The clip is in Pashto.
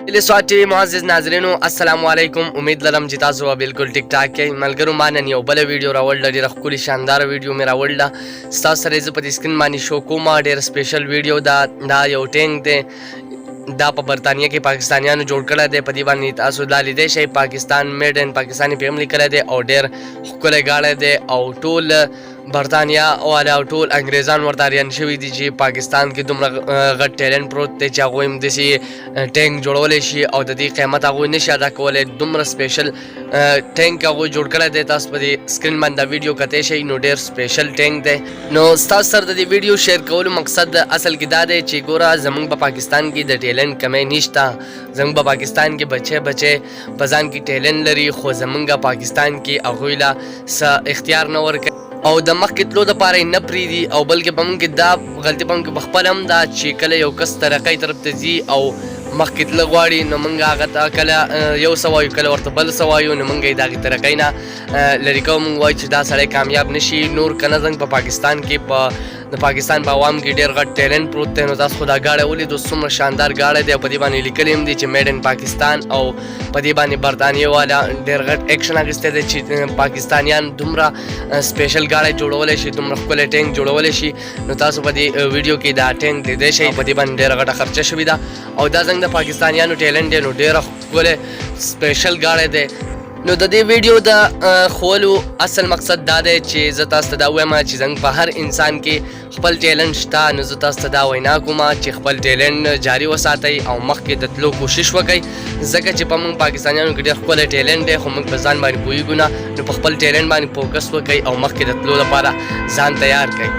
स्वाट टीवी मुआज़िज़ नाज़रीनो अस्सलाम वालेकुम। उम्मीद लरम जी तासु वा बिल्कुल ठीक ठाक है। मलगरू मानन यो बल वीडियो रावल डी रखुली शानदार वीडियो में रावल स्टार सरेज पर स्क्रीन मानी शो कोमा डेर स्पेशल वीडियो दा यो टेंग दे दा पे बरतानिया के पाकिस्तानियानो जोड़ कड़ा दे पदी बानी तासु दा लिदे शे पाकिस्तान मेड इन पाकिस्तानी फैमिली कड़ा दे और डेर हुकले गाड़े दे और टूल बरतानिया वाला टूल अंग्रेज़ान वर्तारियन शवी दीजिए पाकिस्तान की दुमरा गट टैलेंट प्रोत ते चागोइम दिसी टैंक जोड़ोले शी और ददी कीमत आगो निश अदा कोले दुमरा स्पेशल टैंक आगो जोड़ कड़ा दे तास पदी स्क्रीन में दा वीडियो कते शे नो डेर स्पेशल टैंक दे नो स्टार सर ददी वीडियो शेयर कोल मकसद असल की दादे चिगोरा जमंग बा पाकिस्तान की द टैलेंट कमे निश्ता जमंग बा पाकिस्तान के बच्चे बजान की टैलेंट लरी खो जमंगा पाकिस्तान की अगोइला स इख्तियार नवर او د مخ کې تلو د پاره نه پریدي او بلکې بم کې دا غلطي بم کې بخپل هم دا چې کله یو کس ترقی طرف ته ځي او مخ کې تل غواړي نو مونږ هغه ته کله یو سوایو کله ورته بل سوایو نو مونږ یې دغه ترقی نه لري کوم وای چې دا سړی کامیاب نشي نور کنه زنګ په پاکستان کې په د پاکستان په عوام کې ډېر غټ ټیلنټ پروت دی نو تاسو خو دا ګاډی ولیدو څومره شاندار ګاډی دی او په دې باندې لیکلی هم دي چې میډ ان پاکستان او په دې باندې برطانیه والا ډېر غټ ایکشن اخیستی دی چې پاکستانیان دومره سپیشل ګاډی جوړولی شي دومره ښکلی ټینک جوړولی شي نو تاسو په دې ویډیو کې دا ټینک لیدی شئ په دې باندې ډېره غټه خرچه شوې ده او دا زنګ د پاکستانیانو ټیلنټ دی نو ډېره ښکلی سپیشل ګاډی دی نو د دې ویډیو د خولو اصل مقصد دا دی چې زه تاسو ته دا وایم چې زنګ په هر انسان کې خپل ټیلنټ شته نو زه تاسو ته دا وینا کوم چې خپل ټیلنټ جاری وساتئ او مخکې د تلو کوشش وکړئ ځکه چې په موږ پاکستانیانو کې ډېر ښکلی ټیلنټ دی خو موږ په ځان باندې پوهېږو نه نو په خپل ټیلنټ باندې فوکس وکړئ او مخکې د تلو لپاره ځان تیار کړئ